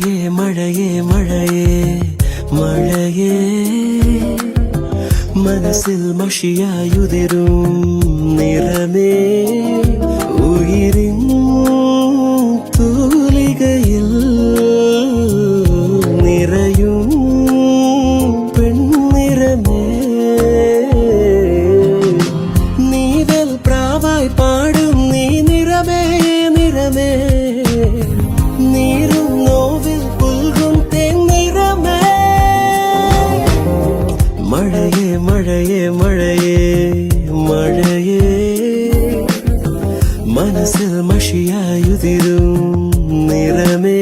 മഴയേ മഴയേ മഴയേ മഴയേ മനസ്സിൽ മഷിയായുതിരും നിറമേ ഉയിരിൻ തൂലികയിൽ നിറയും പെൺനിറമേ നീതൽ പ്രാവായി പാടും നീ നിറമേ നിറമേ നീരും നോവിൽ പുൽകും തെന്നിറമേ മഴയേ മഴയേ മഴയേ മഴയേ മനസ്സിൽ മഷിയായുതിരും നിറമേ